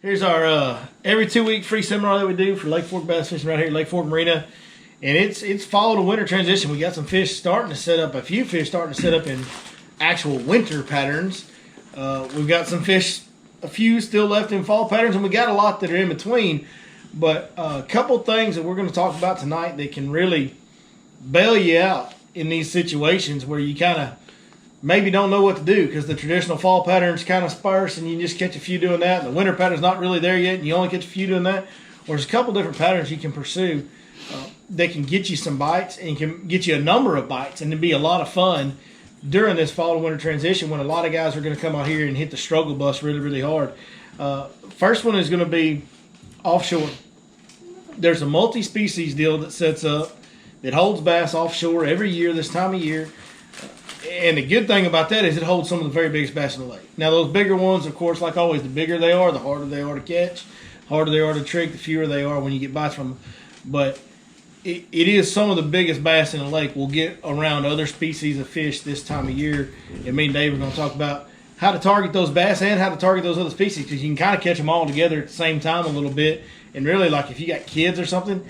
Here's our every 2-week free seminar that we do for Lake Fork bass fishing right here at Lake Fork Marina. And it's fall to winter transition. We got some fish starting to set up, a few fish starting to set up in actual winter patterns. We've got some fish, a few still left in fall patterns, and we got a lot that are in between. But a couple things that we're going to talk about tonight that can really bail you out in these situations where you kind of maybe don't know what to do because the traditional fall pattern's kind of sparse and you just catch a few doing that. And the winter pattern's not really there yet and you only catch a few doing that. Or there's a couple different patterns you can pursue that can get you some bites and can get you a number of bites and it'd be a lot of fun during this fall to winter transition when a lot of guys are going to come out here and hit the struggle bus really, really hard. First one is going to be offshore. There's a multi-species deal that sets up that holds bass offshore every year this time of year. And the good thing about that is it holds some of the very biggest bass in the lake. Now, those bigger ones, of course, like always, the bigger they are, the harder they are to catch, harder they are to trick, the fewer they are when you get bites from them. But it is some of the biggest bass in the lake. We'll get around other species of fish this time of year. And me and Dave are going to talk about how to target those bass and how to target those other species because you can kind of catch them all together at the same time a little bit. And really, like if you got kids or something,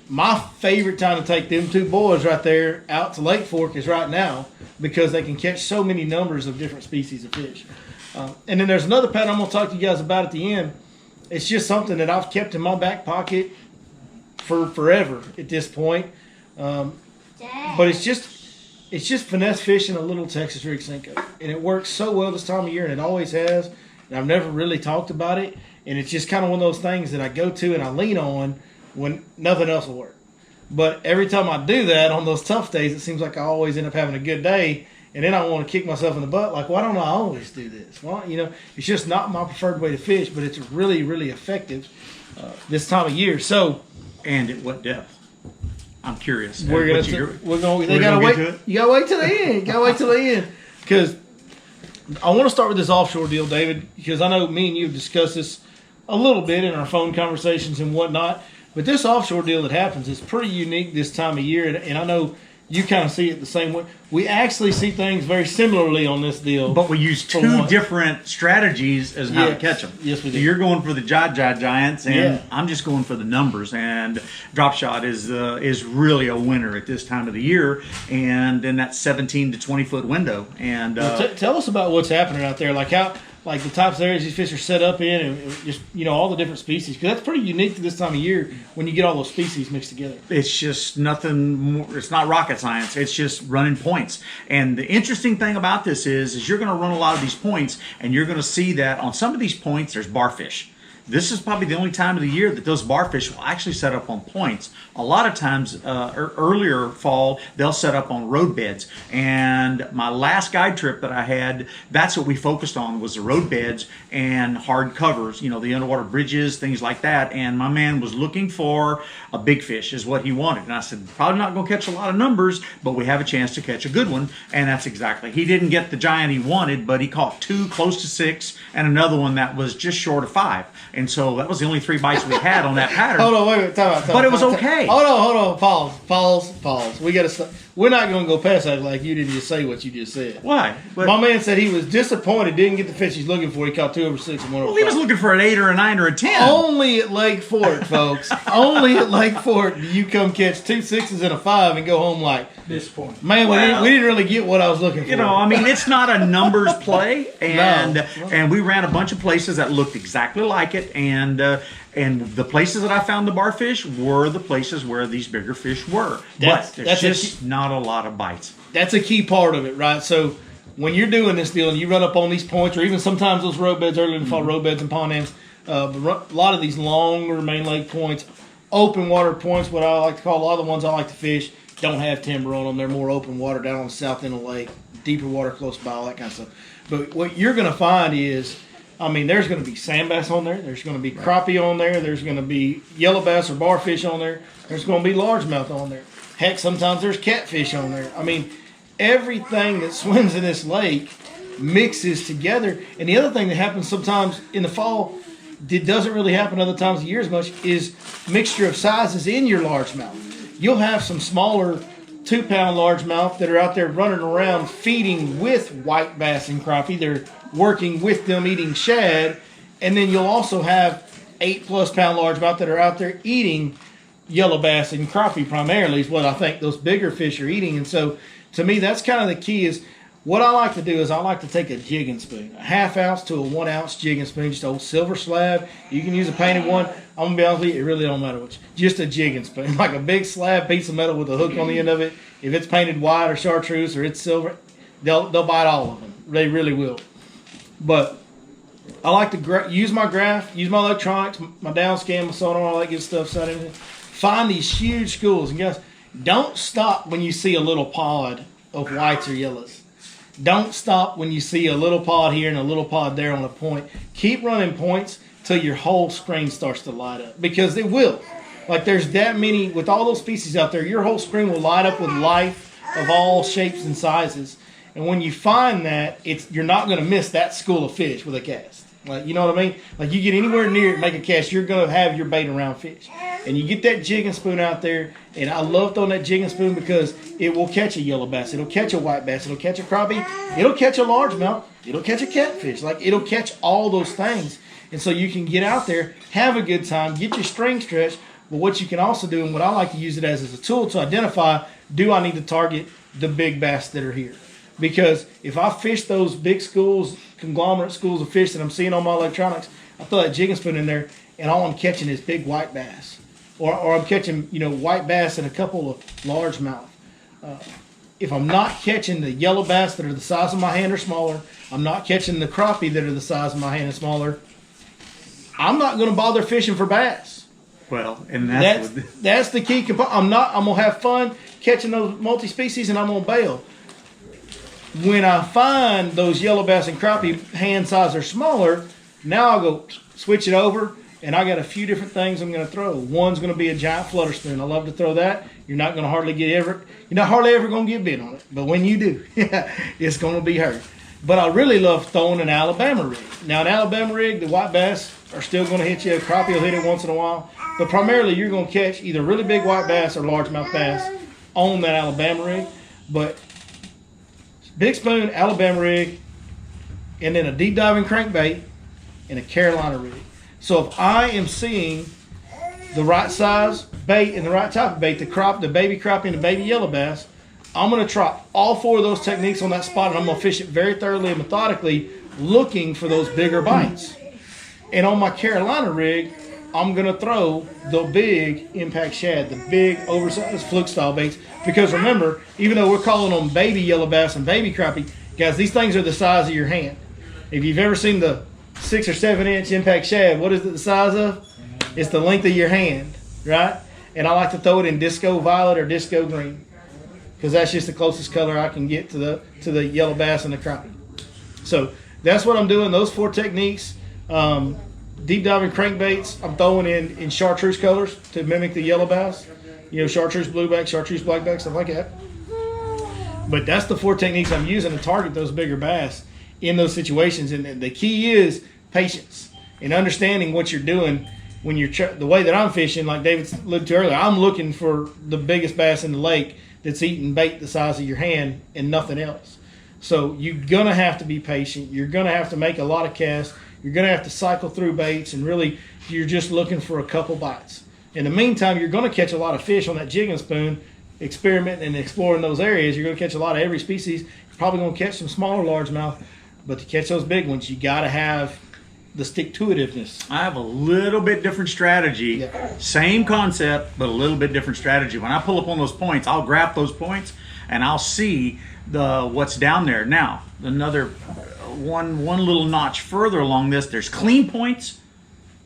my favorite time to take them two boys right there out to Lake Fork is right now because they can catch so many numbers of different species of fish. And then there's another pattern I'm going to talk to you guys about at the end. It's just something that I've kept in my back pocket for forever at this point. But it's just finesse fishing a little Texas rig Senko. And it works so well this time of year, and it always has. And I've never really talked about it. And it's just kind of one of those things that I go to and I lean on when nothing else will work. But every time I do that on those tough days, it seems like I always end up having a good day. And then I want to kick myself in the butt. Like, why don't I always do this? Well, it's just not my preferred way to fish, but it's really, really effective this time of year. So, and at what depth? I'm curious. We're gonna they gotta wait. You gotta wait till the end. You gotta wait till the end because I want to start with this offshore deal, David, because I know me and you have discussed this a little bit in our phone conversations and whatnot. But this offshore deal that happens is pretty unique this time of year, and I know you kind of see it the same way. We actually see things very similarly on this deal. But we use two different strategies as how to catch them. Yes, we do. So you're going for the giants, and I'm just going for the numbers. And drop shot is really a winner at this time of the year, and in that 17 to 20 foot window. And tell us about what's happening out there, like the types of areas these fish are set up in and just, all the different species. Because that's pretty unique to this time of year when you get all those species mixed together. It's just nothing more. It's not rocket science. It's just running points. And the interesting thing about this is you're going to run a lot of these points and you're going to see that on some of these points there's barfish. This is probably the only time of the year that those barfish will actually set up on points. A lot of times, earlier fall, they'll set up on road beds. And my last guide trip that I had, that's what we focused on was the road beds and hard covers, the underwater bridges, things like that. And my man was looking for a big fish is what he wanted. And I said, probably not going to catch a lot of numbers, but we have a chance to catch a good one. And that's exactly. He didn't get the giant he wanted, but he caught 2 close to 6 and another one that was just short of 5. And so that was the only 3 bites we had on that pattern. Hold on, wait, time out. But it was okay. Hold on, pause. We got to stop. We're not going to go past that like you didn't just say what you just said. Why? But my man said he was disappointed, didn't get the fish he's looking for. He caught 2 over 6 and 1 over 5. Well, he was looking for an 8 or a 9 or a 10. Only at Lake Fork, folks. Only at Lake Fork do you come catch 2 6s and a 5 and go home like disappointed. Man, we didn't really get what I was looking for. It's not a numbers play, and we ran a bunch of places that looked exactly like it, and the places that I found the barfish were the places where these bigger fish were. But there's just not a lot of bites. That's a key part of it, right? So when you're doing this deal and you run up on these points, or even sometimes those road beds, early in the fall road beds and pond ends, a lot of these longer main lake points, open water points, what I like to call, a lot of the ones I like to fish, don't have timber on them. They're more open water down on the south end of the lake, deeper water close by, all that kind of stuff. But what you're going to find is, there's going to be sand bass on there. There's going to be crappie on there. There's going to be yellow bass or barfish on there. There's going to be largemouth on there. Heck, sometimes there's catfish on there. Everything that swims in this lake mixes together. And the other thing that happens sometimes in the fall, that doesn't really happen other times of the year as much, is mixture of sizes in your largemouth. You'll have some smaller 2-pound largemouth that are out there running around feeding with white bass and crappie. They're working with them eating shad, And then you'll also have 8+ pound largemouth that are out there eating yellow bass and crappie primarily is what I think those bigger fish are eating. And so to me, that's kind of the key. Is what I like to do is I like to take a jigging spoon, a 1/2 ounce to a 1 ounce jigging spoon, just an old silver slab. You can use a painted one. I'm gonna be honest with you, it really don't matter which. Just a jigging spoon, like a big slab piece of metal with a hook on the end of it. If it's painted white or chartreuse or it's silver, they'll bite all of them. They really will. But I like to use my graph, use my electronics, my down scan, my sonar, all that good stuff. Find these huge schools. And guys, don't stop when you see a little pod of whites or yellows. Don't stop when you see a little pod here and a little pod there on a point. Keep running points till your whole screen starts to light up, because it will. Like, there's that many, with all those species out there, your whole screen will light up with life of all shapes and sizes. And when you find that, you're not going to miss that school of fish with a cast. Like, you know what I mean? Like, you get anywhere near it and make a cast, you're going to have your bait around fish. And you get that jigging spoon out there, and I love throwing that jigging spoon because it will catch a yellow bass, it'll catch a white bass, it'll catch a crappie, it'll catch a largemouth, it'll catch a catfish. Like, it'll catch all those things. And so you can get out there, have a good time, get your string stretched. But what you can also do, and what I like to use it as, is a tool to identify, do I need to target the big bass that are here? Because if I fish those big schools, conglomerate schools of fish that I'm seeing on my electronics, I throw that jigging spoon in there, and all I'm catching is big white bass. Or I'm catching, white bass and a couple of largemouth. If I'm not catching the yellow bass that are the size of my hand or smaller, I'm not catching the crappie that are the size of my hand and smaller, I'm not going to bother fishing for bass. Well, and that's the key component. I'm going to have fun catching those multi-species, and I'm going to bail. When I find those yellow bass and crappie hand size or smaller, now I'll go switch it over, and I got a few different things I'm going to throw. One's going to be a giant flutter spoon. I love to throw that. You're not hardly ever going to get bit on it. But when you do, it's going to be hurt. But I really love throwing an Alabama rig. Now, an Alabama rig, the white bass are still going to hit you. A crappie will hit it once in a while. But primarily, you're going to catch either really big white bass or largemouth bass on that Alabama rig. But big spoon, Alabama rig, and then a deep diving crankbait and a Carolina rig. So if I am seeing the right size bait and the right type of bait, the baby crappie and the baby yellow bass, I'm going to try all 4 of those techniques on that spot, and I'm going to fish it very thoroughly and methodically, looking for those bigger bites. And on my Carolina rig, I'm going to throw the big impact shad, the big oversized fluke style baits. Because remember, even though we're calling them baby yellow bass and baby crappie, guys, these things are the size of your hand. If you've ever seen the 6 or 7 inch impact shad, what is it the size of? It's the length of your hand, right? And I like to throw it in disco violet or disco green, because that's just the closest color I can get to the yellow bass and the crappie. So that's what I'm doing. Those 4 techniques. Deep diving crankbaits, I'm throwing in chartreuse colors to mimic the yellow bass. Chartreuse blueback, chartreuse blackback, stuff like that. But that's the 4 techniques I'm using to target those bigger bass in those situations. And the key is patience and understanding what you're doing when you're the way that I'm fishing. Like David alluded to earlier, I'm looking for the biggest bass in the lake that's eating bait the size of your hand and nothing else. So you're going to have to be patient. You're going to have to make a lot of casts. You're going to have to cycle through baits, and really you're just looking for a couple bites. In the meantime, you're going to catch a lot of fish on that jigging spoon, experimenting and exploring those areas. You're going to catch a lot of every species. You're probably going to catch some smaller largemouth, but to catch those big ones, you got to have the stick-to-itiveness. I have a little bit different strategy. Yeah. Same concept, but a little bit different strategy. When I pull up on those points, I'll grab those points, and I'll see what's down there. Now, another one little notch further along this, there's clean points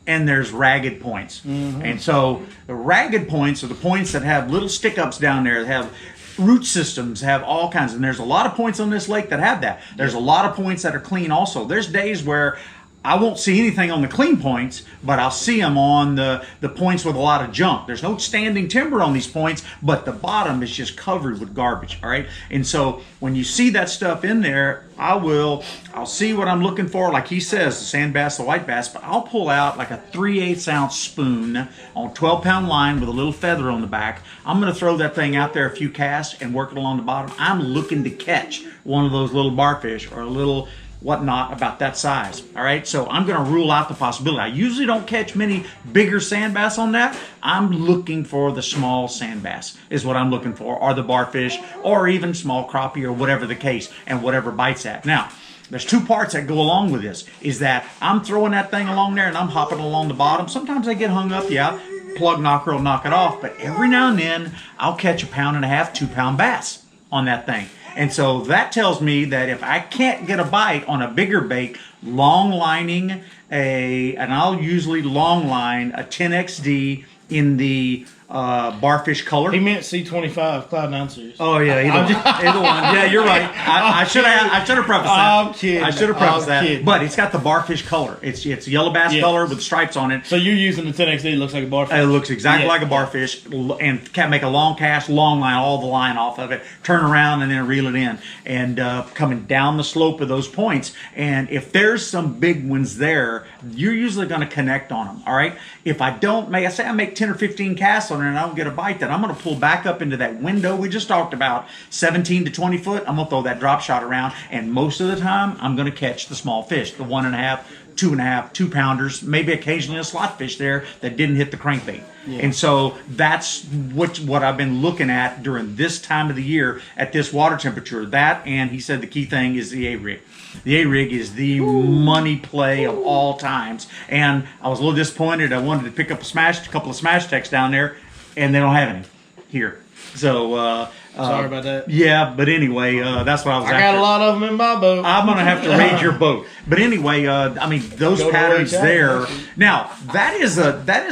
and there's ragged points. Mm-hmm. And so the ragged points are the points that have little stick-ups down there, that have root systems, have all kinds. And there's a lot of points on this lake that have that. There's a lot of points that are clean also. There's days where I won't see anything on the clean points, but I'll see them on the points with a lot of junk. There's no standing timber on these points, but the bottom is just covered with garbage, all right? And so when you see that stuff in there, I'll see what I'm looking for, like he says, the sand bass, the white bass, but I'll pull out like a 3/8 ounce spoon on 12-pound line with a little feather on the back. I'm going to throw that thing out there a few casts and work it along the bottom. I'm looking to catch one of those little barfish or a little whatnot about that size. All right, so I'm going to rule out the possibility. I usually don't catch many bigger sand bass on that. I'm looking for the small sand bass is what I'm looking for, or the barfish, or even small crappie, or whatever the case, and whatever bites at. Now, there's two parts that go along with this, is that I'm throwing that thing along there and I'm hopping along the bottom. Sometimes I get hung up, yeah, plug knocker will knock it off, but every now and then I'll catch a 1.5 pound, 2 pound bass on that thing. And so that tells me that if I can't get a bite on a bigger bait, long lining and I'll usually long line a 10XD in the barfish color. He meant C25 Cloud 9 series. Oh yeah, either one. Yeah, you're right. I should have prefaced that. I'm kidding. I should have prefaced that. Kidding. But it's got the barfish color. It's yellow bass color with stripes on it. So you're using the 10XD. It looks like a barfish. It looks exactly like a barfish, and can make a long cast, long line, all the line off of it, turn around and then reel it in, and coming down the slope of those points. And if there's some big ones there, you're usually going to connect on them. All right. If I don't make, I make 10 or 15 casts on it and I don't get a bite, then I'm going to pull back up into that window we just talked about, 17 to 20 foot. I'm going to throw that drop shot around, and most of the time I'm going to catch the small fish, the 1.5, 2.5, 2 pounders, maybe occasionally a slot fish there that didn't hit the crankbait. Yeah. And so that's what I've been looking at during this time of the year at this water temperature. That, and he said the key thing is the A-rig. The A-rig is the money play of all times. And I was a little disappointed. I wanted to pick up a couple of smash techs down there, and they don't have any here. So sorry about that. Yeah, but anyway, that's what I was. I got a lot of them in my boat. I'm gonna have to raid your boat. But anyway, I mean those patterns there. Now that is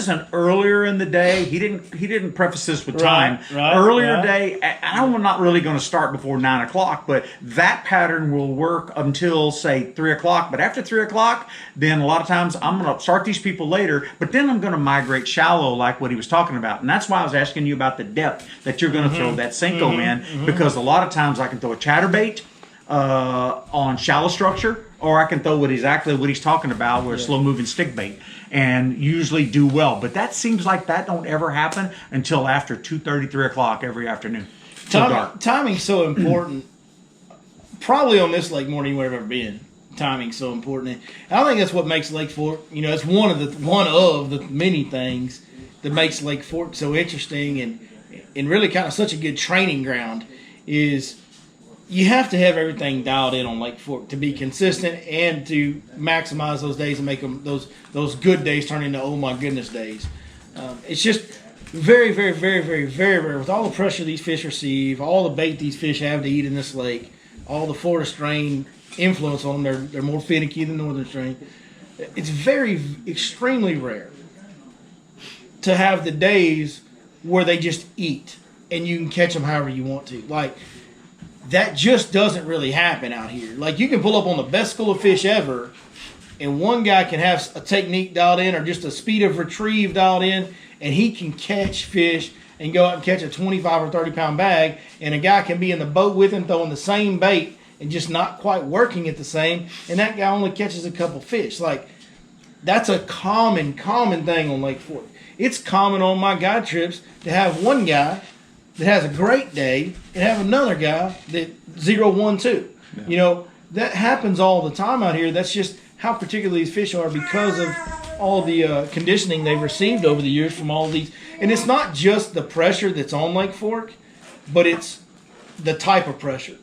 an earlier in the day. He didn't preface this with time. Earlier day. I'm not really going to start before 9 o'clock, but that pattern will work until say 3 o'clock. But after 3 o'clock, then a lot of times I'm going to start these people later. But then I'm going to migrate shallow, like what he was talking about, and that's why I was asking you about the depth that you're going to throw that Senko in, because a lot of times I can throw a chatterbait on shallow structure, or I can throw exactly what he's talking about, where slow moving stick bait, and usually do well. But that seems like that don't ever happen until after 2:30, 3 o'clock every afternoon. Timing's so important. Probably on this lake more than anywhere I've ever been. Timing's so important, and I think that's what makes Lake Fork. It's one of the many things that makes Lake Fork so interesting and really kind of such a good training ground. Is you have to have everything dialed in on Lake Fork to be consistent and to maximize those days and make them those good days turn into oh my goodness days. It's just very, very, very, very, very rare with all the pressure these fish receive, all the bait these fish have to eat in this lake, all the Florida strain influence on them. They're more finicky than northern strain. It's extremely rare to have the days where they just eat and you can catch them however you want to. Like, that just doesn't really happen out here. Like, you can pull up on the best school of fish ever, and one guy can have a technique dialed in or just a speed of retrieve dialed in, and he can catch fish and go out and catch a 25 or 30 pound bag, and a guy can be in the boat with him throwing the same bait and just not quite working it the same, and that guy only catches a couple fish. Like, that's a common thing on Lake Fork. It's common on my guide trips to have one guy that has a great day and have another guy that 0-1-2. Yeah. That happens all the time out here. That's just how particular these fish are because of all the conditioning they've received over the years from all these. And it's not just the pressure that's on Lake Fork, but it's the type of pressure.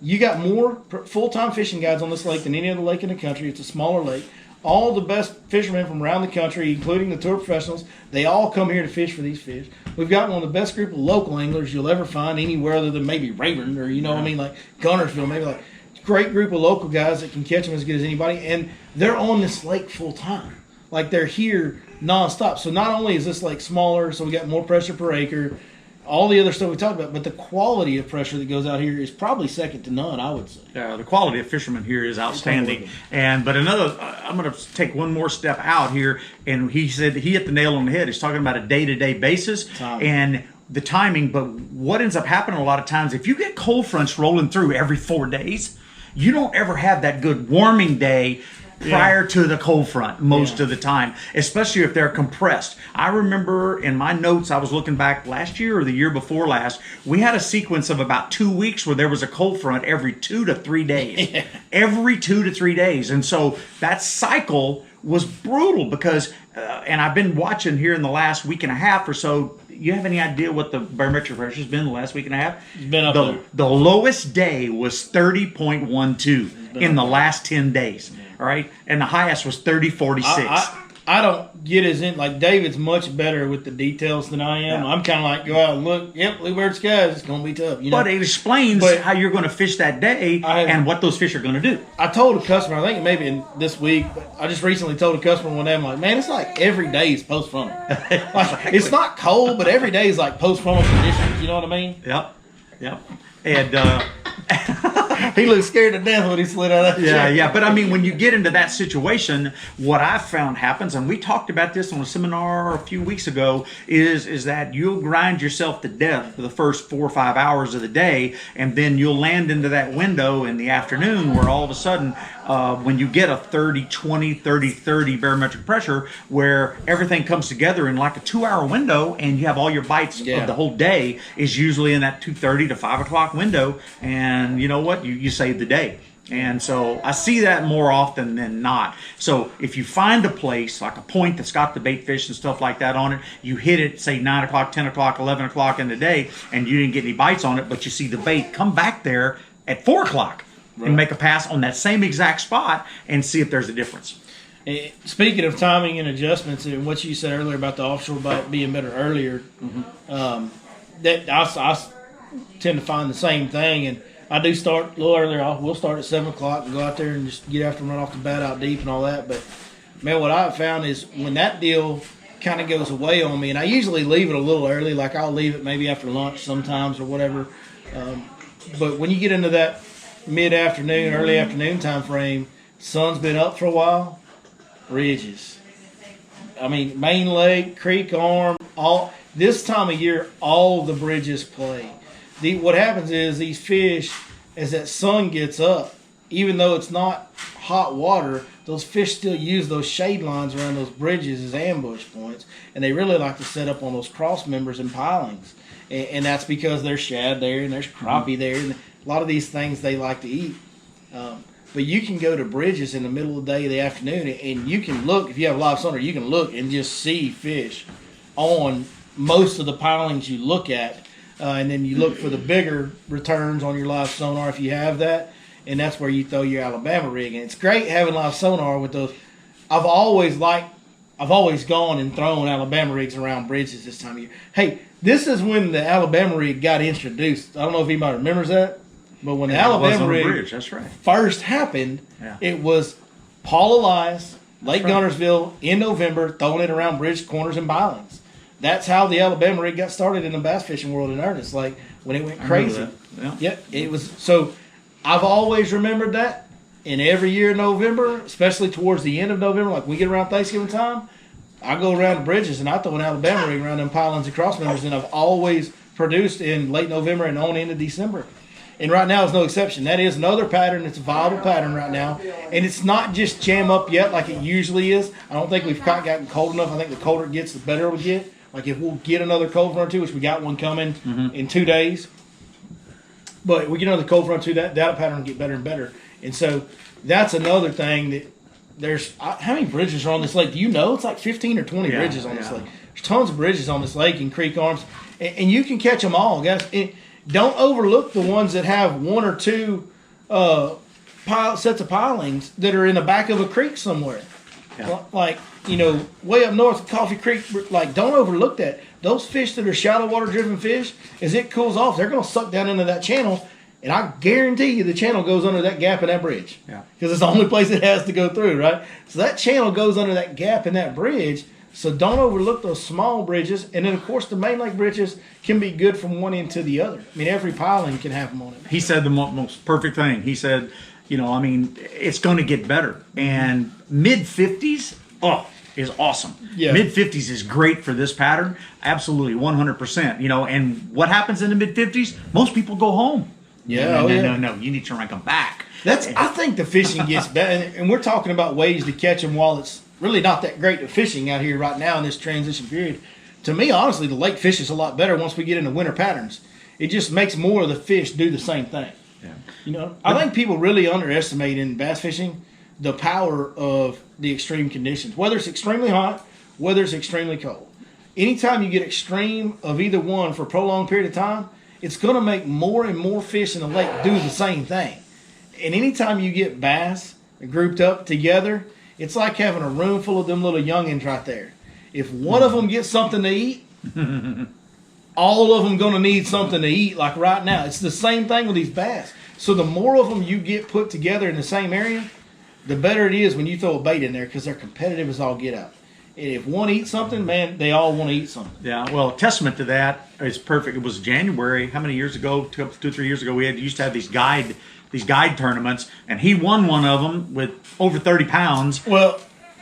You got more full-time fishing guides on this lake than any other lake in the country. It's a smaller lake. All the best fishermen from around the country, including the tour professionals, they all come here to fish for these fish. We've got one of the best group of local anglers you'll ever find anywhere other than maybe Rayburn or, like Gunnersville, maybe like great group of local guys that can catch them as good as anybody. And they're on this lake full time. Like, they're here nonstop. So not only is this lake smaller, so we got more pressure per acre, all the other stuff we talked about, but the quality of pressure that goes out here is probably second to none, I would say. Yeah, the quality of fishermen here is outstanding. But I'm going to take one more step out here, and he said he hit the nail on the head. He's talking about a day-to-day basis and the timing, but what ends up happening a lot of times, if you get cold fronts rolling through every 4 days, you don't ever have that good warming day prior to the cold front most of the time, especially if they're compressed. I remember in my notes, I was looking back last year or the year before last, we had a sequence of about 2 weeks where there was a cold front every 2 to 3 days. Every 2 to 3 days. And so that cycle was brutal because, and I've been watching here in the last week and a half or so. You have any idea what the barometric pressure has been the last week and a half? It's been up there. The lowest day was 30.12 in the last 10 days. All right. And the highest was 30.46. I don't get as in, like, David's much better with the details than I am. I'm kind of like, go out and look, yep, bluebird skies, it's going to be tough. You know? But it explains how you're going to fish that day and what those fish are going to do. I told a customer, I think maybe this week, but I just recently told a customer one day, I'm like, man, it's like every day is post-frontal. Like, it's not cold, but every day is like post-frontal conditions. You know what I mean? Yep. And he looked scared to death when he slid out of that chair. Yeah. But I mean, when you get into that situation, what I've found happens, and we talked about this on a seminar a few weeks ago, is that you'll grind yourself to death for the first 4 or 5 hours of the day, and then you'll land into that window in the afternoon where all of a sudden, when you get a 30-20, 30-30 barometric pressure, where everything comes together in like a 2-hour window, and you have all your bites of the whole day is usually in that 2:30 to 5 o'clock window, and you know what? You save the day. And so I see that more often than not. So if you find a place, like a point that's got the bait fish and stuff like that on it, you hit it, say 9 o'clock, 10 o'clock, 11 o'clock in the day, and you didn't get any bites on it, but you see the bait, come back there at 4 o'clock and make a pass on that same exact spot and see if there's a difference. Speaking of timing and adjustments, and what you said earlier about the offshore bite being better earlier, that I tend to find the same thing, and I do start a little earlier. We'll start at 7 o'clock and go out there and just get after them, run off the bat out deep and all that. But, man, what I've found is when that deal kind of goes away on me, and I usually leave it a little early, like I'll leave it maybe after lunch sometimes or whatever. But when you get into that mid-afternoon, early afternoon time frame, sun's been up for a while, ridges. I mean, main lake, creek arm, all this time of year, all the bridges play. What happens is these fish, as that sun gets up, even though it's not hot water, those fish still use those shade lines around those bridges as ambush points, and they really like to set up on those cross members and pilings. And that's because there's shad there and there's crappie there, and a lot of these things they like to eat. But you can go to bridges in the middle of the day, the afternoon, and you can look, if you have live sonar, you can look and just see fish on most of the pilings you look at. And then you look for the bigger returns on your live sonar if you have that, and that's where you throw your Alabama rig. And it's great having live sonar with those. I've always gone and thrown Alabama rigs around bridges this time of year. Hey, this is when the Alabama rig got introduced. I don't know if anybody remembers that, but when the Alabama rig first happened, it was Paul Elias, Lake Guntersville in November, throwing it around bridge corners and pilings. That's how the Alabama rig got started in the bass fishing world in earnest. Like when it went crazy. It was. So I've always remembered that. And every year in November, especially towards the end of November, like we get around Thanksgiving time, I go around the bridges and I throw an Alabama rig around them pilings and cross members. And I've always produced in late November and on into December. And right now is no exception. That is another pattern. It's a viable pattern right now. And it's not just jam up yet like it usually is. I don't think we've quite gotten cold enough. I think the colder it gets, the better it'll get. Like if we'll get another cold front or two, which we got one coming in 2 days. But we get another cold front or two, that pattern will get better and better. And so that's another thing that there's, how many bridges are on this lake? Do you know? It's like 15 or 20 bridges on this lake. There's tons of bridges on this lake and creek arms. And you can catch them all, guys. Don't overlook the ones that have 1 or 2 sets of pilings that are in the back of a creek somewhere. Like, you know, way up north, Coffee Creek, like, don't overlook that. Those fish that are shallow water driven fish, as it cools off, they're going to suck down into that channel. And I guarantee you the channel goes under that gap in that bridge. Because it's the only place it has to go through, right? So that channel goes under that gap in that bridge. So don't overlook those small bridges. And then, of course, the main lake bridges can be good from one end to the other. I mean, every piling can have them on it. He said the most perfect thing. He said, you know, I mean, it's going to get better. And mid-50s, is awesome. Mid-50s is great for this pattern. Absolutely, 100%. You know, and what happens in the mid-50s? Most people go home. No, you need to rank them back. I think the fishing gets better, and we're talking about ways to catch them while it's really not that great at fishing out here right now in this transition period. To me, honestly, the lake fish is a lot better once we get into winter patterns. It just makes more of the fish do the same thing. Yeah. I think people really underestimate in bass fishing the power of the extreme conditions, whether it's extremely hot, whether it's extremely cold. Anytime you get extreme of either one for a prolonged period of time, it's going to make more and more fish in the lake do the same thing. And anytime you get bass grouped up together, it's like having a room full of them little youngins right there. If one of them gets something to eat, all of them going to need something to eat like right now. It's the same thing with these bass. So the more of them you get put together in the same area, the better it is when you throw a bait in there because they're competitive as all get out. And if one eats something, man, they all want to eat something. Yeah, well, a testament to that is perfect. It was January, how many years ago, 2 or 3 years ago, we used to have these guide tournaments, and he won one of them with over 30 pounds. Well,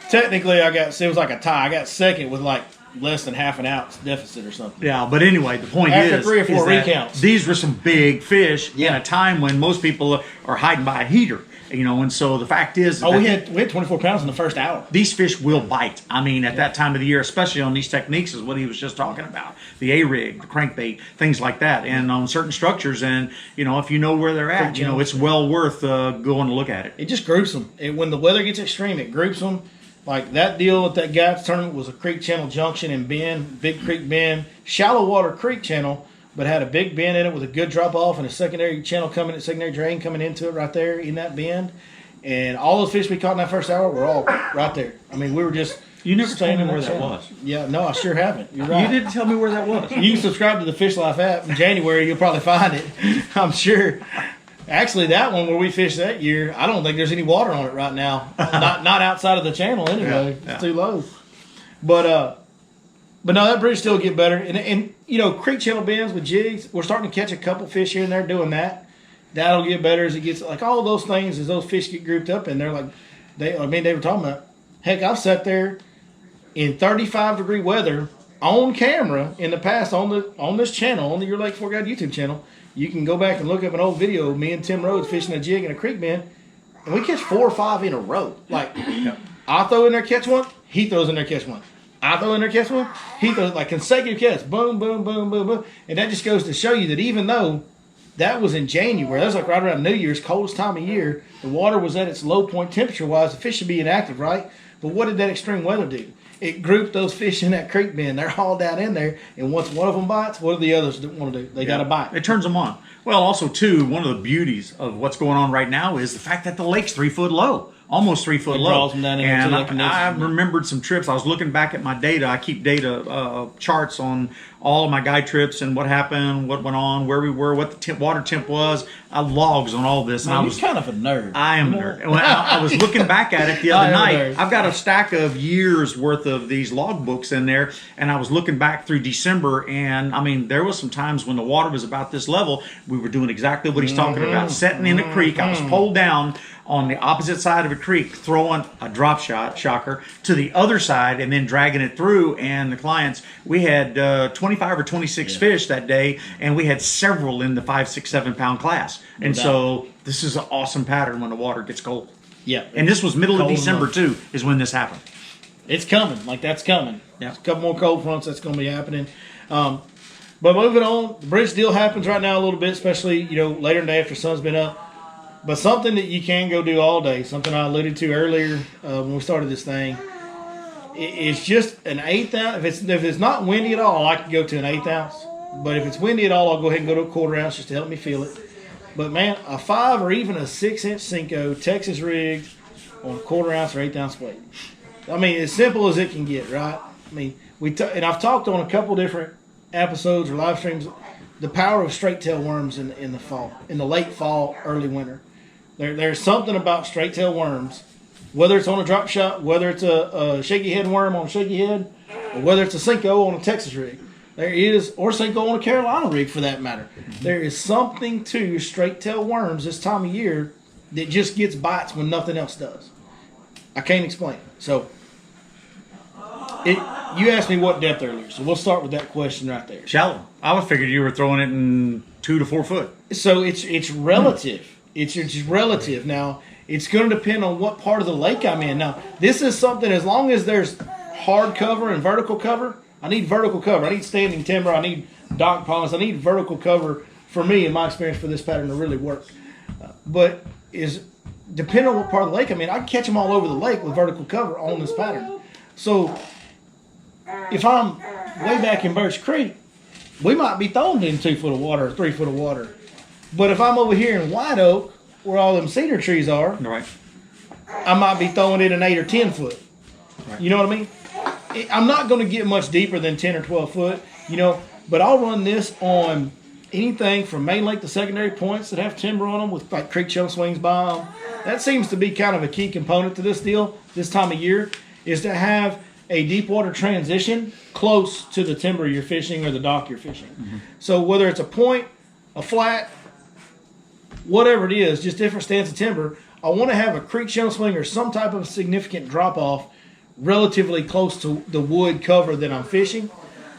technically, it was like a tie. I got second with like less than half an ounce deficit or something. Yeah, but anyway, the point After is, 3 or 4 recounts. These were some big fish in a time when most people are hiding by a heater. And so the fact is, we had 24 pounds in the first hour. These fish will bite. I mean, at that time of the year, especially on these techniques, is what he was just talking about. The A-rig, the crankbait, things like that. And on certain structures, and, if you know where they're at, it's well worth going to look at it. It just groups them. When the weather gets extreme, it groups them. Like that deal at that guys tournament was a creek channel junction and bend, big creek bend, shallow water creek channel, but had a big bend in it with a good drop off and a secondary channel secondary drain coming into it right there in that bend. And all those fish we caught in that first hour were all right there. I mean, we were just. You never told me where that was. Yeah, no, I sure haven't. You're right. You didn't tell me where that was. You can subscribe to the Fish Life app. In January, you'll probably find it. I'm sure. Actually, that one where we fished that year, I don't think there's any water on it right now. Not outside of the channel anyway. Yeah. It's too low. But no, that bridge still get better. And creek channel bends with jigs, we're starting to catch a couple fish here and there doing that. That'll get better as it gets, like all those things, as those fish get grouped up, and they're like, they were talking about, heck, I've sat there in 35-degree weather on camera in the past on this channel, on the Your Lake Fork Guide YouTube channel. You can go back and look up an old video of me and Tim Rhodes fishing a jig in a creek bend, and we catch 4 or 5 in a row. Like, I throw in there, catch one, he throws in there, catch one. I throw in there, catch one, he throws, like consecutive catches, boom, boom, boom, boom, boom. And that just goes to show you that even though that was in January, that was like right around New Year's, coldest time of year, the water was at its low point temperature-wise, the fish should be inactive, right? But what did that extreme weather do? It grouped those fish in that creek bend. They're all down in there, and once one of them bites, what do the others want to do? They got to bite. It turns them on. Well, also, too, one of the beauties of what's going on right now is the fact that the lake's 3 foot low. Almost 3 foot low. Draws them down in and I remembered some trips. I was looking back at my data. I keep data charts on all of my guide trips and what happened, what went on, where we were, what the water temp was. I logs on all this. Man, and I was kind of a nerd. I am a nerd. I was looking back at it the other night. I've got a stack of years worth of these log books in there, and I was looking back through December, and I mean, there was some times when the water was about this level. We were doing exactly what he's talking about. Setting in a creek. I was pulled down on the opposite side of a creek, throwing a drop shot, shocker, to the other side and then dragging it through. And the clients, we had 25 or 26 fish that day, and we had several in the 5, 6, 7 pound class. And so this is an awesome pattern when the water gets cold. Yeah. And this was middle of December, too, is when this happened. It's coming. Like, that's coming. Yeah. A couple more cold fronts, that's going to be happening. But moving on, the bridge deal happens right now a little bit, especially, later in the day after the sun's been up. But something that you can go do all day, something I alluded to earlier when we started this thing, it's just an 1/8 ounce. If it's not windy at all, I can go to an 1/8 ounce. But if it's windy at all, I'll go ahead and go to a 1/4 ounce just to help me feel it. But man, a 5 or even a 6-inch Cinco, Texas rigged on a 1/4 ounce or 1/8 ounce weight. I mean, as simple as it can get, right? I mean, and I've talked on a couple different episodes or live streams the power of straight tail worms in the fall, in the late fall, early winter. There's something about straight tail worms, whether it's on a drop shot, whether it's a shaky head worm on a shaky head, or whether it's a Cinco on a Texas rig. There is, or Cinco on a Carolina rig for that matter. There is something to straight tail worms this time of year that just gets bites when nothing else does. I can't explain it. So, you asked me what depth earlier, so we'll start with that question right there. Shallow. I would figured you were throwing it in 2 to 4 foot. So it's relative. It's just relative. Now, it's going to depend on what part of the lake I'm in. Now, this is something, as long as there's hard cover and vertical cover, I need vertical cover. I need standing timber. I need dock ponds. I need vertical cover for me, in my experience, for this pattern to really work. But is depending on what part of the lake I'm in, I can catch them all over the lake with vertical cover on this pattern. So if I'm way back in Birch Creek, we might be throwing in 2 foot of water or 3 foot of water. But if I'm over here in White Oak, where all them cedar trees are, Right. I might be throwing it in 8 or 10 foot. Right. You know what I mean? I'm not going to get much deeper than 10 or 12 foot, you know, but I'll run this on anything from main lake to secondary points that have timber on them with like creek channel swings by them. That seems to be kind of a key component to this deal this time of year, is to have a deep water transition close to the timber you're fishing or the dock you're fishing. Mm-hmm. So whether it's a point, a flat, whatever it is, just different stands of timber, I want to have a creek channel swing or some type of significant drop off relatively close to the wood cover that I'm fishing.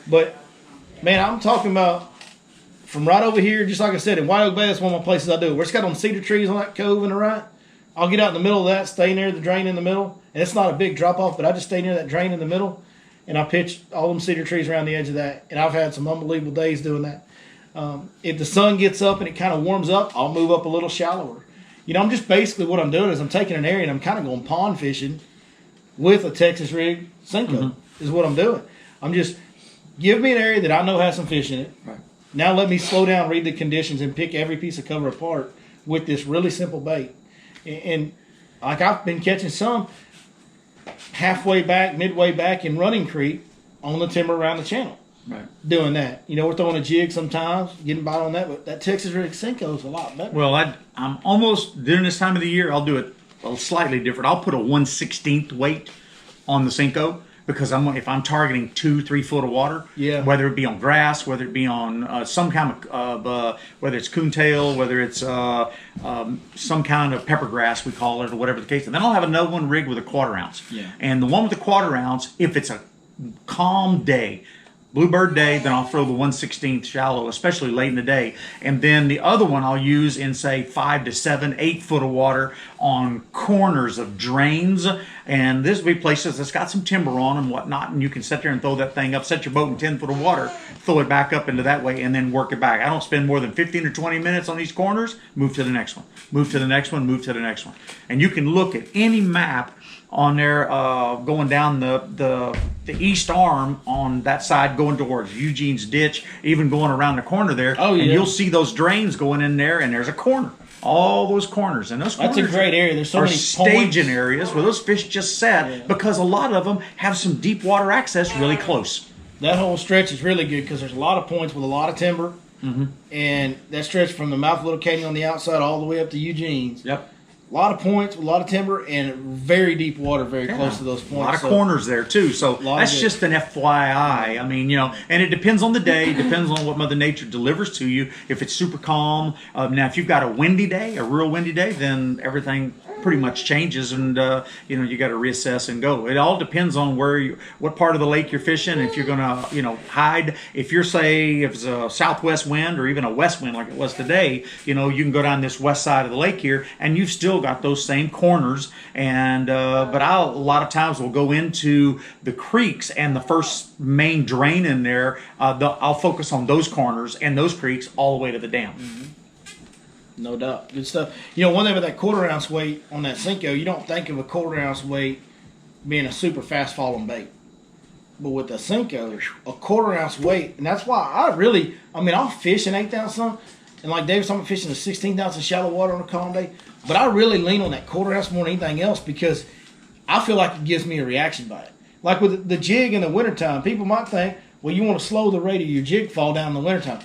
But man, I'm talking about from right over here, just like I said, in White Oak Bay, that's one of my places I do. Where it's got on cedar trees on that cove in the right, I'll get out in the middle of that, stay near the drain in the middle, and it's not a big drop off, but I just stay near that drain in the middle, and I pitch all them cedar trees around the edge of that, and I've had some unbelievable days doing that. If the sun gets up and it kind of warms up, I'll move up a little shallower. You know, I'm just basically what I'm doing is I'm taking an area and I'm kind of going pond fishing with a Texas rig Senko is what I'm doing. I'm just, give me an area that I know has some fish in it. Right. Now let me slow down, read the conditions, and pick every piece of cover apart with this really simple bait. And like I've been catching some halfway back, midway back in Running Creek on the timber around the channel. Right. Doing that. You know, we're throwing a jig sometimes, getting by on that, but that Texas rig Senko is a lot better. Well, I'm almost, during this time of the year, I'll do it slightly different. I'll put a 1/16 weight on the Senko, because if I'm targeting 2-3 foot of water, whether it be on grass, whether it be on some kind of whether it's coontail, whether it's some kind of pepper grass, we call it, or whatever the case. And then I'll have another one rigged with a 1/4 ounce. Yeah. And the one with the 1/4 ounce, if it's a calm day, Bluebird day, then I'll throw the 1/16 shallow, especially late in the day. And then the other one I'll use in, say, 5 to 7, 8 foot of water on corners of drains. And this will be places that's got some timber on and whatnot, and you can sit there and throw that thing up, set your boat in 10 foot of water, throw it back up into that way, and then work it back. I don't spend more than 15 or 20 minutes on these corners, move to the next one, move to the next one, move to the next one. And you can look at any map on there going down the east arm on that side going towards Eugene's Ditch, even going around the corner there. Oh, yeah. And you'll see those drains going in there, and there's a corner. All those corners. And those corners That's a great area. There's so are many staging points. areas where those fish just set, because a lot of them have some deep water access really close. That whole stretch is really good because there's a lot of points with a lot of timber. Mm-hmm. And that stretch from the mouth of Little Canyon on the outside all the way up to Eugene's. Yep. A lot of points with a lot of timber and very deep water very close to those points. A lot of corners there too. So that's just an FYI. I mean, you know, and it depends on the day, depends on what Mother Nature delivers to you. If it's super calm, now if you've got a windy day, a real windy day, then everything pretty much changes, and you know, you got to reassess and go. It all depends on what part of the lake you're fishing. If you're gonna, you know, hide. If you're, say, if it's a southwest wind or even a west wind like it was today, you know, you can go down this west side of the lake here, and you've still got those same corners. And but a lot of times we'll go into the creeks, and the first main drain in there, I'll focus on those corners and those creeks all the way to the dam. Mm-hmm. No doubt. Good stuff. You know, one thing with that 1/4 ounce weight on that Senko, you don't think of a 1/4 ounce weight being a super fast falling bait. But with the Senko, a 1/4 ounce weight, and that's why I'll fish an 1/8 ounce some, and like David's talking about fishing a 16 ounce of shallow water on a calm day, but I really lean on that 1/4 ounce more than anything else because I feel like it gives me a reaction by it. Like with the jig in the wintertime, people might think, well, you want to slow the rate of your jig fall down in the wintertime.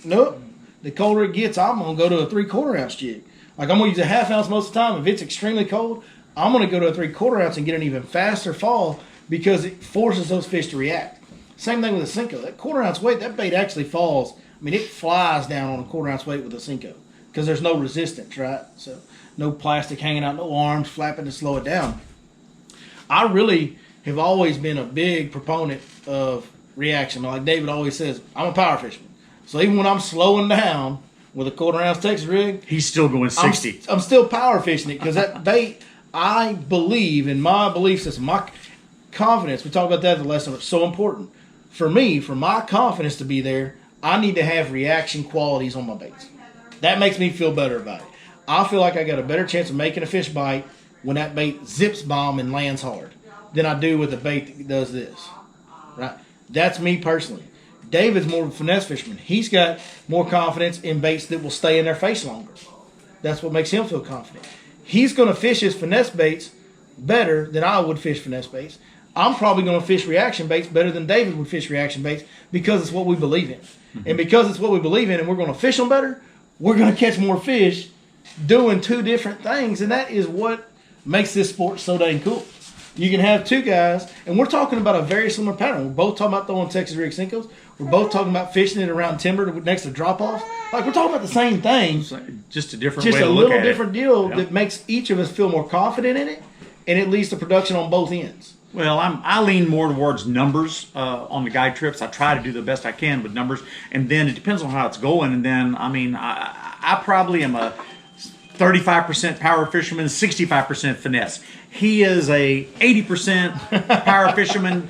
Nope. The colder it gets, I'm going to go to a 3/4 ounce jig. Like I'm going to use a 1/2 ounce most of the time. If it's extremely cold, I'm going to go to a 3/4 ounce and get an even faster fall because it forces those fish to react. Same thing with a Senko. That 1/4 ounce weight, that bait actually falls. I mean, it flies down on a 1/4 ounce weight with a Senko because there's no resistance, right? So no plastic hanging out, no arms flapping to slow it down. I really have always been a big proponent of reaction. Like David always says, I'm a power fisherman. So even when I'm slowing down, with a 1/4 ounce Texas rig, He's still going 60. I'm still power fishing it because that bait, I believe in my belief system, my confidence. We talked about that in the lesson. It's so important for me, for my confidence to be there. I need to have reaction qualities on my baits. That makes me feel better about it. I feel like I got a better chance of making a fish bite when that bait zips bomb and lands hard than I do with a bait that does this. Right? That's me personally. David's more of a finesse fisherman. He's got more confidence in baits that will stay in their face longer. That's what makes him feel confident. He's going to fish his finesse baits better than I would fish finesse baits. I'm probably going to fish reaction baits better than David would fish reaction baits because it's what we believe in. Mm-hmm. And because it's what we believe in and we're going to fish them better, we're going to catch more fish doing two different things. And that is what makes this sport so dang cool. You can have two guys, and we're talking about a very similar pattern. We're both talking about throwing Texas rig Cinco's. We're both talking about fishing it around timber next to drop-offs. Like, we're talking about the same thing. Just a different just way to a look little at different it. deal Yep. that makes each of us feel more confident in it, and it leads to production on both ends. Well, I lean more towards numbers on the guide trips. I try to do the best I can with numbers, and then it depends on how it's going. And then, I mean, I probably am a 35% power fisherman, 65% finesse. He is a 80% power fisherman.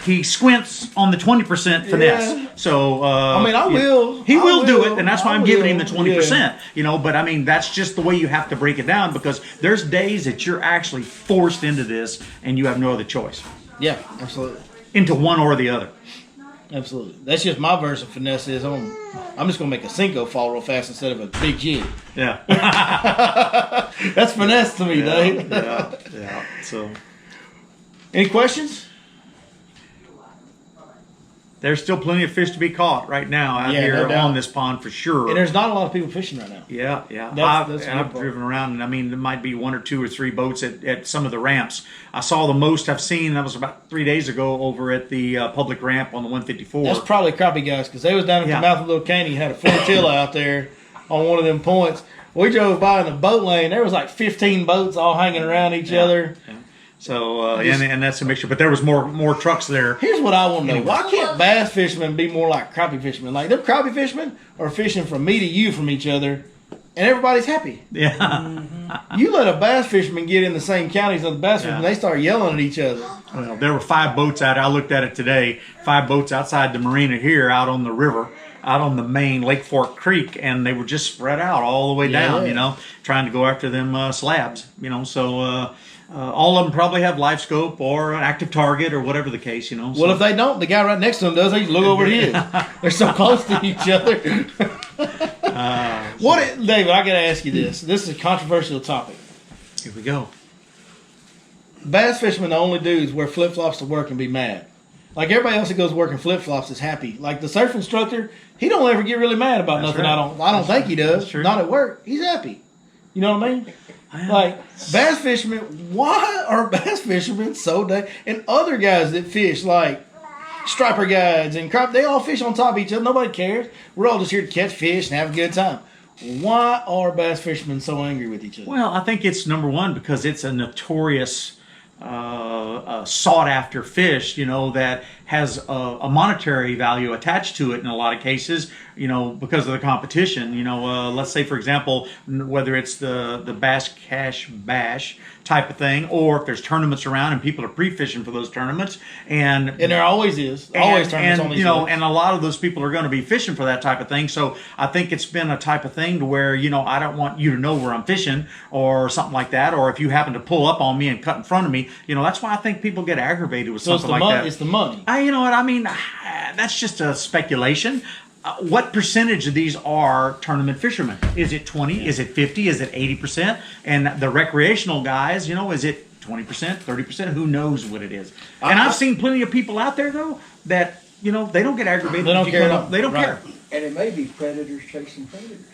He squints on the 20% finesse. Yeah. So I mean, He will do will. it, and that's why I I'm giving him will. the 20%. You know, but I mean, that's just the way you have to break it down because there's days that you're actually forced into this, and you have no other choice. Yeah, absolutely. Into one or the other. Absolutely. That's just my version of finesse is I'm just going to make a Cinco fall real fast instead of a big jig. Yeah. That's finesse to me, Dave. Yeah. So, Any questions? there's still plenty of fish to be caught right now out Yeah, here no doubt. on this pond for sure. And there's not a lot of people fishing right now. Yeah. That's the I've good part. driven around, and I mean, there might be 1 or 2 or 3 boats at some of the ramps. I saw the most I've seen, that was about 3 days ago over at the public ramp on the 154. That's probably crappie guys because they was down at Yeah. the mouth of Little Canyon and had a flotilla out there on one of them points. We drove by in the boat lane. There was like 15 boats all hanging around each other. Yeah. So, and that's a mixture. But there was more trucks there. Here's what I want to know. Why can't bass fishermen be more like crappie fishermen? Like, them crappie fishermen are fishing from me to you from each other, and everybody's happy. Yeah. You let a bass fisherman get in the same counties as the bass fishermen, they start yelling at each other. Well, there were 5 boats out. I looked at it today. 5 boats outside the marina here, out on the river, out on the main Lake Fork Creek, and they were just spread out all the way down. Yeah. You know, trying to go after them slabs. You know, so all of them probably have live scope or an active target or whatever the case. You know. Well, if they don't, the guy right next to them does. They just look over at his. They're so close to each other. David, I got to ask you this. This is a controversial topic. Here we go. Bass fishermen, the only dudes wear flip-flops to work and be mad. Like everybody else that goes to work in flip-flops is happy. Like the surf instructor, he don't ever get really mad about That's nothing. right. I don't think he does. That's true. Not at work. He's happy. You know what I mean? Like bass fishermen, why are bass fishermen so dang? And other guys that fish like striper guides and crop, they all fish on top of each other. Nobody cares. We're all just here to catch fish and have a good time. Why are bass fishermen so angry with each other? Well, I think it's number one because it's a notorious sought after fish, you know, that has a monetary value attached to it in a lot of cases, you know, because of the competition. You know, let's say, for example, whether it's the Bass Cash Bash type of thing, or if there's tournaments around and people are pre-fishing for those tournaments, and there always is always tournaments on these you know, lakes. and a lot of those people are going to be fishing for that type of thing. So I think it's been a type of thing to where, you know, I don't want you to know where I'm fishing or something like that, or if you happen to pull up on me and cut in front of me, you know, that's why I think people get aggravated with something like that. It's the money. You know what I mean? That's just a speculation. What percentage of these are tournament fishermen? Is it 20? Is it 50? Is it 80%? And the recreational guys, you know, is it 20%, 30%? Who knows what it is? And I've seen plenty of people out there, though, that, you know, they don't get aggravated. They don't care. They don't care. And it may be predators chasing predators.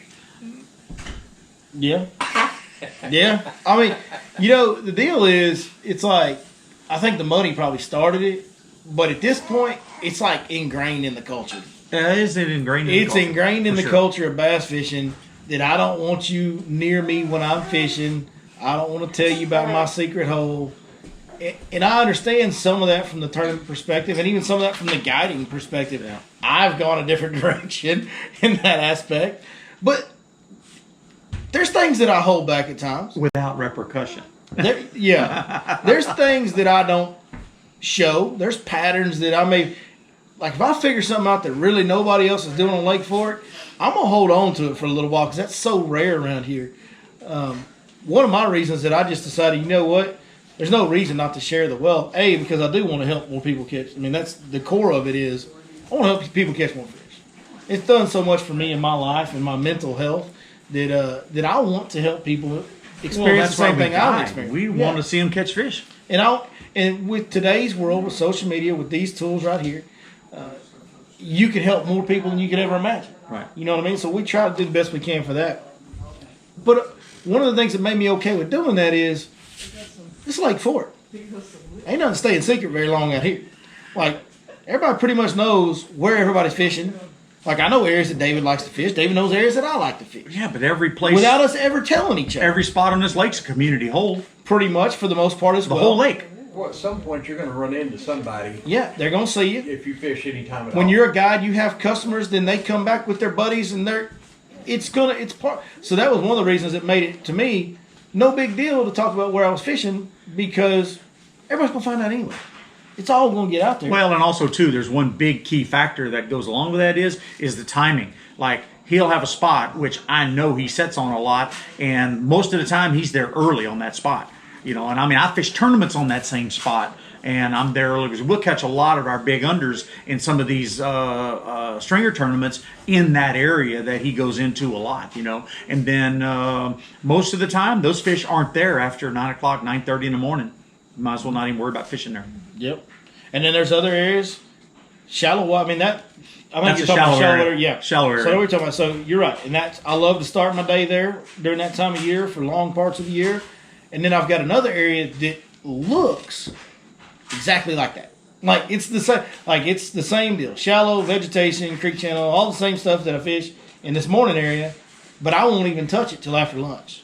Yeah. Yeah. I mean, you know, the deal is, it's like, I think the money probably started it, but at this point, it's like ingrained in the culture. Is it ingrained in the It's culture? ingrained in For the sure. culture of bass fishing that I don't want you near me when I'm fishing. I don't want to tell you about my secret hole. And I understand some of that from the tournament perspective and even some of that from the guiding perspective. Yeah. I've gone a different direction in that aspect. But there's things that I hold back at times. Without repercussion. There's things that I don't show. There's patterns that I may, like if I figure something out that really nobody else is doing on Lake Fork, I'm going to hold on to it for a little while because that's so rare around here. One of my reasons that I just decided, you know what, there's no reason not to share the wealth. A, because I do want to help more people catch. I mean, that's the core of it is I want to help people catch more fish. It's done so much for me in my life and my mental health that I want to help people experience the same thing I've experienced. We want to see them catch fish. And with today's world, with social media, with these tools right here, you can help more people than you could ever imagine. Right. You know what I mean? So we try to do the best we can for that. But one of the things that made me okay with doing that is it's Lake Fork. Ain't nothing staying secret very long out here. Like, everybody pretty much knows where everybody's fishing. Like, I know areas that David likes to fish. David knows areas that I like to fish. Yeah, but every place... Without us ever telling each other. Every spot on this lake's a community hole. Pretty much, for the most part as well. The whole lake. Well, at some point, you're going to run into somebody. Yeah, they're going to see you. If you fish any time at all. When you're a guide, you have customers, then they come back with their buddies, and it's part. So that was one of the reasons that made it, to me, no big deal to talk about where I was fishing because everybody's going to find out anyway. It's all going to get out there. Well, and also, too, there's one big key factor that goes along with that is the timing. Like, he'll have a spot, which I know he sets on a lot, and most of the time he's there early on that spot. You know, and I mean, I fish tournaments on that same spot, and I'm there early because we'll catch a lot of our big unders in some of these stringer tournaments in that area that he goes into a lot, you know. And then most of the time, those fish aren't there after 9 o'clock, 9:30 in the morning. You might as well not even worry about fishing there. Yep. And then there's other areas, shallow water. I mean, I think That's you're a talking about shallow shallow area. water. Yeah. Shallow area. So what we're talking about. So you're right. And I love to start my day there during that time of year for long parts of the year. And then I've got another area that looks exactly like that. Like it's the same. Like it's the same deal. Shallow vegetation, creek channel, all the same stuff that I fish in this morning area. But I won't even touch it till after lunch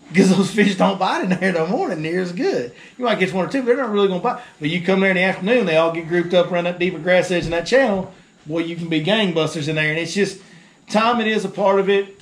because those fish don't bite in there in the morning near as good. You might catch one or two, but they're not really gonna bite. But you come there in the afternoon, they all get grouped up around that deeper grass edge in that channel. Boy, you can be gangbusters in there, and it's just timing is a part of it.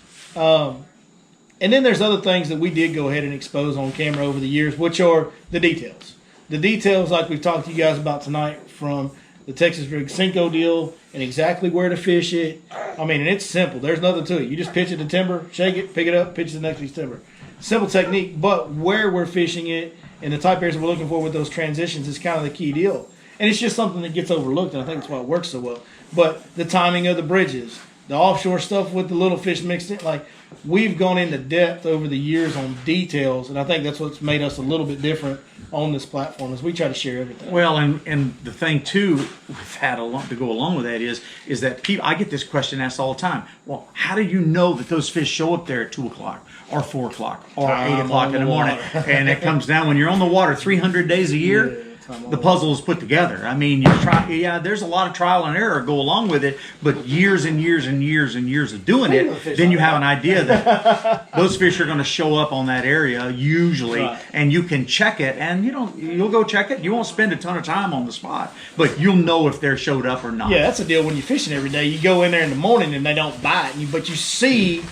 And then there's other things that we did go ahead and expose on camera over the years, which are the details. The details like we've talked to you guys about tonight from the Texas Rig Cinco deal and exactly where to fish it. I mean, and it's simple. There's nothing to it. You just pitch it to timber, shake it, pick it up, pitch it to the next piece of timber. Simple technique, but where we're fishing it and the type areas we're looking for with those transitions is kind of the key deal. And it's just something that gets overlooked, and I think that's why it works so well. But the timing of the bridges, the offshore stuff with the little fish mixed in, like we've gone into depth over the years on details, and I think that's what's made us a little bit different on this platform is we try to share everything. Well, and the thing too with that to go along with that is that people, I get this question asked all the time. Well, how do you know that those fish show up there at 2 o'clock or 4 o'clock or 8 o'clock in the morning? And it comes down when you're on the water 300 days a year. The puzzle is put together. I mean, there's a lot of trial and error go along with it, but years and years and years and years of doing it, then you have an idea that those fish are going to show up on that area usually, and you can check it, and you'll go check it. You won't spend a ton of time on the spot, but you'll know if they're showed up or not. Yeah, that's the deal when you're fishing every day. You go in there in the morning and they don't bite, but you see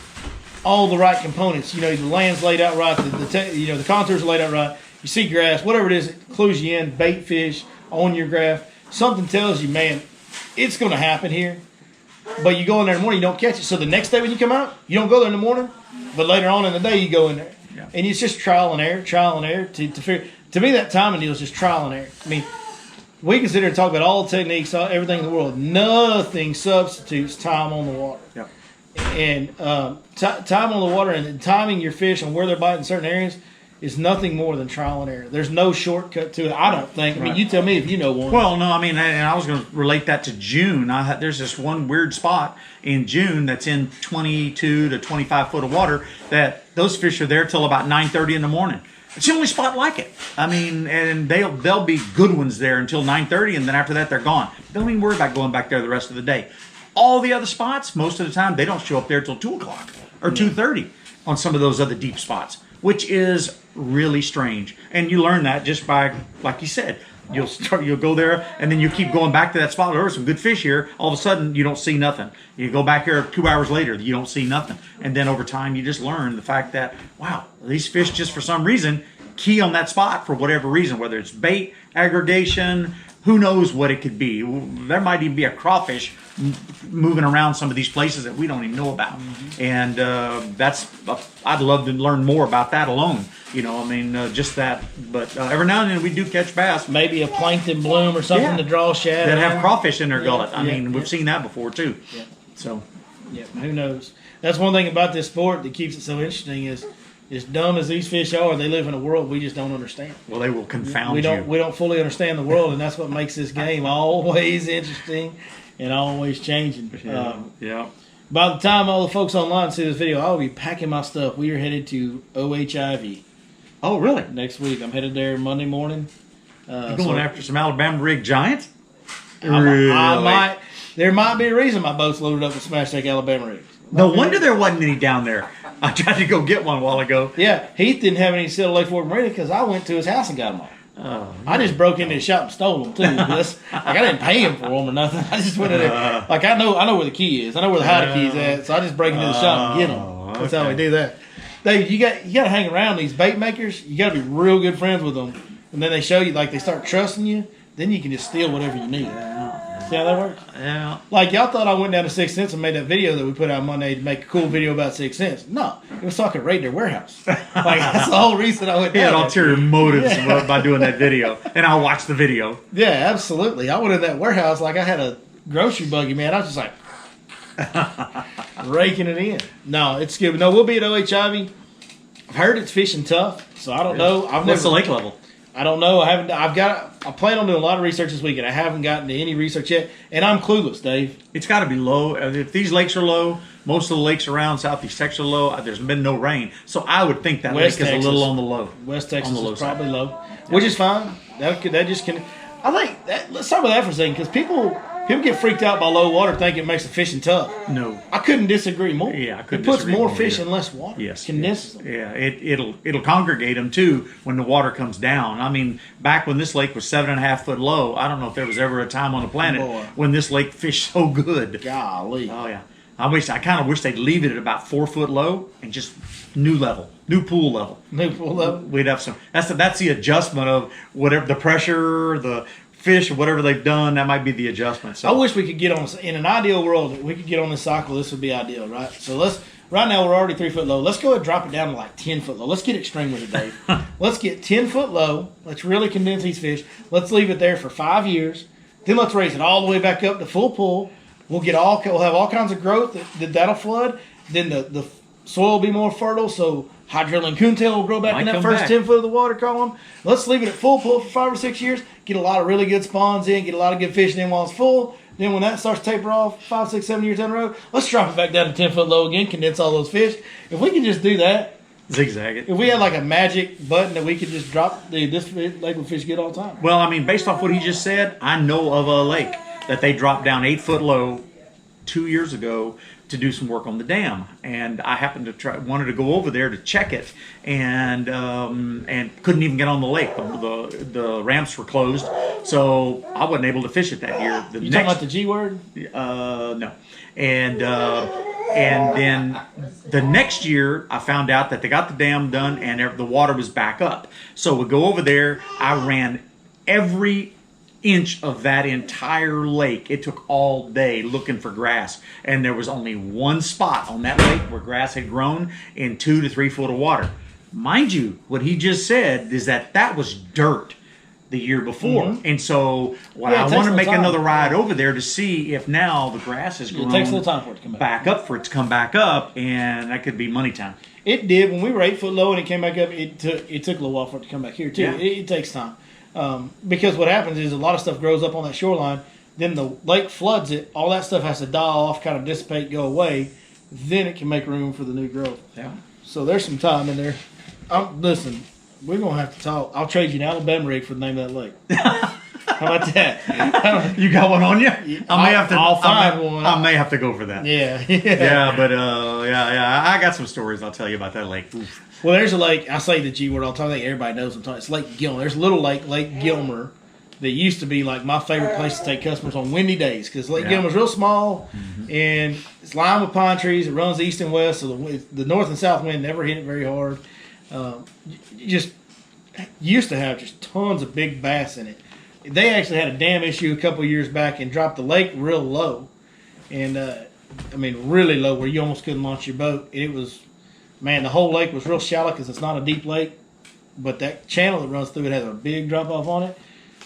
all the right components. You know, the land's laid out right, the contours are laid out right. You see grass, whatever it is, it clues you in, bait fish on your graph. Something tells you, man, it's going to happen here. But you go in there in the morning, you don't catch it. So the next day when you come out, you don't go there in the morning, but later on in the day you go in there. Yeah. And it's just trial and error to figure. To me, that timing deal is just trial and error. I mean, we can sit here and talk about all the techniques, everything in the world. Nothing substitutes time on the water. Yep. And time on the water and timing your fish on where they're biting in certain areas is nothing more than trial and error. There's no shortcut to it, I don't think. I mean, you tell me if you know one. Well, no, I mean, and I was going to relate that to June. There's this one weird spot in June that's in 22 to 25 foot of water that those fish are there till about 9:30 in the morning. It's the only spot like it. I mean, and they'll be good ones there until 9:30, and then after that they're gone. Don't even worry about going back there the rest of the day. All the other spots, most of the time, they don't show up there till 2 o'clock or 2:30 on some of those other deep spots, which is really strange. And you learn that just by, like you said, You'll go there, and then you keep going back to that spot. There were some good fish here. All of a sudden, you don't see nothing. You go back here 2 hours later, you don't see nothing. And then over time, you just learn the fact that, wow, these fish just for some reason key on that spot for whatever reason, whether it's bait, aggregation, who knows what it could be. There might even be a crawfish moving around some of these places that we don't even know about. And I'd love to learn more about that alone. Just that. But every now and then we do catch bass. Maybe a plankton bloom or something to draw shad. That have crawfish in their gullet. We've seen that before too. Yeah. So. Yeah, who knows? That's one thing about this sport that keeps it so interesting is, as dumb as these fish are, they live in a world we just don't understand. Well, they will confound you. We don't fully understand the world, and that's what makes this game always interesting and always changing. Yeah. By the time all the folks online see this video, I'll be packing my stuff. We are headed to OHIV. Oh, really? Next week. I'm headed there Monday morning. You going after some Alabama rig giants? I might. There might be a reason my boat's loaded up with smash take Alabama rigs. No wonder there wasn't any down there. I tried to go get one a while ago. Yeah, Heath didn't have any still at Lake Fork Marina because I went to his house and got them all. Oh, I just broke into his shop and stole them too. I didn't pay him for them or nothing. I just went in there. Like I know where the key is. I know where the hide key is at. So I just break into the shop and get them. That's how we do that. Dave, you got to hang around these bait makers. You got to be real good friends with them, and then they show you they start trusting you. Then you can just steal whatever you need. See how that works? Yeah. Like y'all thought I went down to 6 Cents and made that video that we put out Monday to make a cool video about 6 Cents. No, it was talking raid their warehouse. That's the whole reason I went down. He had ulterior motives by doing that video, and I watched the video. Yeah, absolutely. I went in that warehouse like I had a grocery buggy, man. I was just like raking it in. No, it's good. No, we'll be at OHIV. I've heard it's fishing tough, so I don't know. What's the lake level? I don't know. I plan on doing a lot of research this weekend. I haven't gotten to any research yet, and I'm clueless, Dave. It's got to be low. If these lakes are low, most of the lakes around Southeast Texas are low. There's been no rain, so I would think that West lake Texas, is a little on the low. West Texas is probably low, which is fine. That just can. I think that. Let's talk about that for a second, because people get freaked out by low water, thinking it makes the fishing tough. No, I couldn't disagree more. Yeah, I couldn't. It puts disagree more more fish either. in less water. Yes, condenses them. Yeah, it'll congregate them too when the water comes down. I mean, back when this lake was 7.5 foot low, I don't know if there was ever a time on the planet when this lake fished so good. Golly. Oh yeah. I kind of wish they'd leave it at about 4 foot low and just new pool level. We'd have some. That's the adjustment of whatever the pressure, the fish, or whatever they've done. That might be the adjustment. So I wish we could get on. In an ideal world, we could get on this cycle. This would be ideal, right? So right now we're already 3 foot low. Let's go ahead and drop it down to like 10 foot low. Let's get extreme with it, Dave. Let's get 10 foot low. Let's really condense these fish. Let's leave it there for 5 years. Then let's raise it all the way back up to full pull. We'll have all kinds of growth that'll flood. Then the soil will be more fertile, so hydrilla and coontail will grow back in that first 10 foot of the water column. Let's leave it at full pull for 5 or 6 years. Get a lot of really good spawns in. Get a lot of good fishing in while it's full. Then when that starts to taper off 5, 6, 7 years down the road, let's drop it back down to 10 foot low again. Condense all those fish. If we can just do that, zigzag it. If we had like a magic button that we could just drop, this lake would fish good all the time. Well, I mean, based off what he just said, I know of a lake that they dropped down 8 foot low 2 years ago to do some work on the dam, and I happened to wanted to go over there to check it, and couldn't even get on the lake. The ramps were closed, so I wasn't able to fish it that year. You talking about the G word? No, and then the next year I found out that they got the dam done and the water was back up. So we go over there. I ran every inch of that entire lake. It took all day looking for grass, and there was only one spot on that lake where grass had grown in 2 to 3 foot of water. Mind you, what he just said is that was dirt the year before, and so I want to make another ride over there to see if now the grass has grown. It takes a little time for it to come back up, for it to come back up, and that could be money time. It did when we were 8 foot low and it came back up. It took a little while for it to come back here too. Yeah. It takes time. Because what happens is a lot of stuff grows up on that shoreline, then the lake floods it, all that stuff has to die off, kind of dissipate, go away, then it can make room for the new growth. Yeah. So there's some time in there. Listen, we're going to have to talk. I'll trade you an Alabama rig for the name of that lake. How about that? You got one on you? I'll find one. I may have to go for that. Yeah. Yeah, but I got some stories I'll tell you about that lake. Oof. Well, there's a lake. I say the G word all the time. I think everybody knows what I'm talking. It's Lake Gilmer. There's a little lake, Lake Gilmer, that used to be like my favorite place to take customers on windy days because Lake Gillman was real small and it's lined with pine trees. It runs east and west, so the north and south wind never hit it very hard. You just used to have just tons of big bass in it. They actually had a dam issue a couple years back and dropped the lake real low, and I mean really low where you almost couldn't launch your boat. And it was, man, the whole lake was real shallow because it's not a deep lake, but that channel that runs through it has a big drop off on it.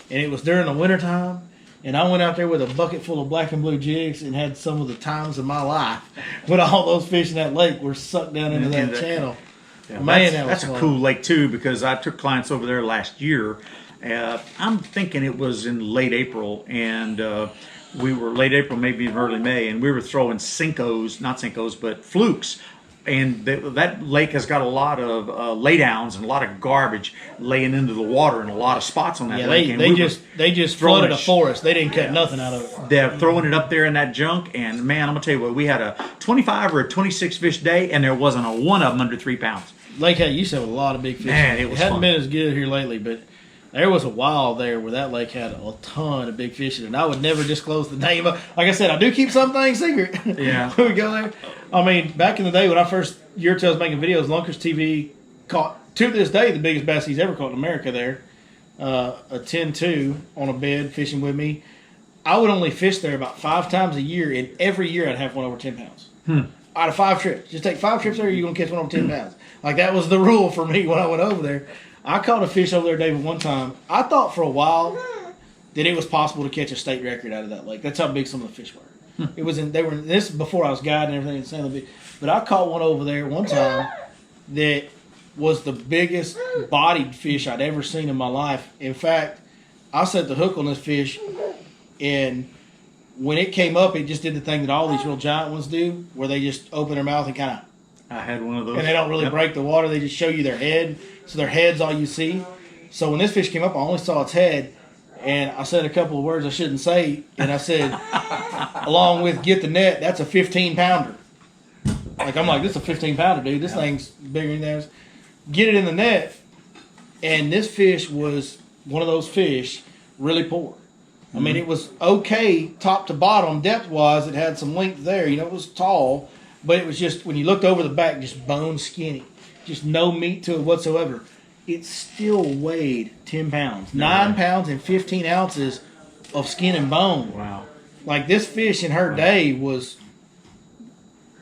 And it was during the wintertime, and I went out there with a bucket full of black and blue jigs and had some of the times of my life when all those fish in that lake were sucked down into that channel. Yeah, Man, that's a cool lake too, because I took clients over there last year. I'm thinking it was in late April, and we were late April, maybe in early May, and we were throwing not Sinkos, but flukes. And that lake has got a lot of laydowns and a lot of garbage laying into the water in a lot of spots on that lake. They just flooded a forest. They didn't cut nothing out of it. They're throwing it up there in that junk, and man, I'm gonna tell you what, we had a 25 or a 26 fish day, and there wasn't a one of them under 3 pounds. Lake had used to have a lot of big fish. Man, it was hadn't fun. been as good here lately, but there was a while there where that lake had a ton of big fish in it. And I would never disclose the name of. Like I said, I do keep some things secret. Yeah. When we go there. I mean, back in the day when I first year two I was making videos, Lunkers TV caught, to this day, the biggest bass he's ever caught in America there. A 10-2 on a bed fishing with me. I would only fish there about 5 times a year, and every year I'd have one over 10 pounds. Out of 5 trips. Just take 5 trips there, you're going to catch one over 10 pounds. Like, that was the rule for me when I went over there. I caught a fish over there, David, one time. I thought for a while that it was possible to catch a state record out of that lake. That's how big some of the fish were. It was this is before I was guiding and everything in San Luis. But I caught one over there one time that was the biggest bodied fish I'd ever seen in my life. In fact, I set the hook on this fish, and when it came up, it just did the thing that all these real giant ones do, where they just open their mouth and kind of. I had one of those. And they don't really break the water. They just show you their head. So their head's all you see. So when this fish came up, I only saw its head. And I said a couple of words I shouldn't say. And I said, along with get the net, that's a 15-pounder. Like, I'm like, this is a 15-pounder, dude. This thing's bigger than theirs. Get it in the net. And this fish was one of those fish, really poor. I mean, it was okay top to bottom, depth-wise. It had some length there. You know, it was tall. But it was just, when you looked over the back, just bone skinny. Just no meat to it whatsoever. It still weighed 10 pounds. 9 pounds and 15 ounces of skin and bone. Wow. Like, this fish in her day was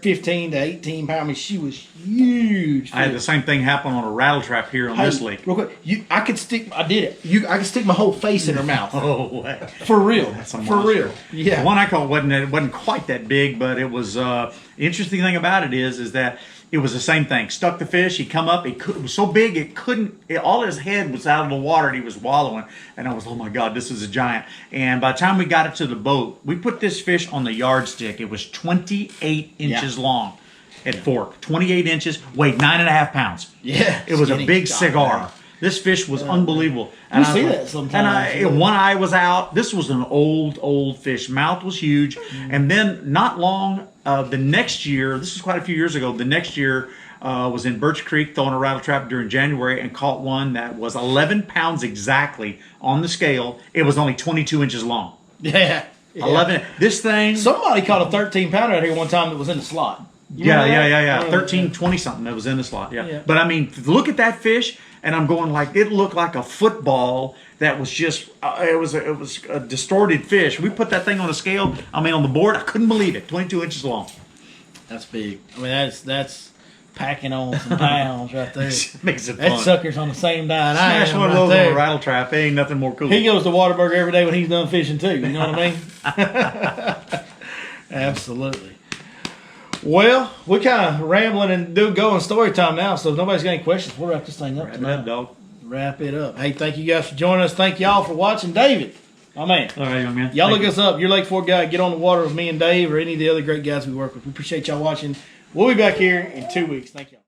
15 to 18 pounds. I mean, she was huge. I had the same thing happen on a rattle trap here on this lake. Real quick, I could stick my whole face in her mouth. Oh, way. For real. That's a For monster. real. Yeah. The one I caught wasn't quite that big, but it was. The interesting thing about it is that it was the same thing. Stuck the fish. He come up. It was so big it couldn't. All his head was out of the water and he was wallowing. And I was, oh my God, this is a giant. And by the time we got it to the boat, we put this fish on the yardstick. It was 28 inches long at fork. 28 inches, weighed 9.5 pounds. Yeah. It was a big cigar. This fish was unbelievable. And You see that sometimes. And one eye was out. This was an old fish. Mouth was huge. And then not long, the next year, this was quite a few years ago, the next year was in Birch Creek throwing a rattle trap during January and caught one that was 11 pounds exactly on the scale. It was only 22 inches long. Yeah. 11. This thing. Somebody caught a 13-pounder out here one time that was in the slot. You Yeah. remember that? 13, 20 something that was in the slot. Yeah. But I mean, look at that fish, and I'm going like, it looked like a football that was just, it was a distorted fish. We put that thing on a scale, I mean, on the board, I couldn't believe it. 22 inches long. That's big. I mean, that's packing on some pounds right there. Makes it That fun. sucker's on the same diet Smash I am one of right those there. on a rattle trap. It ain't nothing more cool. He goes to Whataburger every day when he's done fishing too. You know what I mean? Absolutely. Well, we're kind of rambling and going story time now, so if nobody's got any questions, we'll wrap this thing up Wrap it tonight. up, dog. Wrap it up. Hey, thank you guys for joining us. Thank y'all for watching. David, my man. All right, young man. Y'all Thank look you. us up. You're Lake Fork guy. Get on the water with me and Dave or any of the other great guys we work with. We appreciate y'all watching. We'll be back here in 2 weeks. Thank y'all.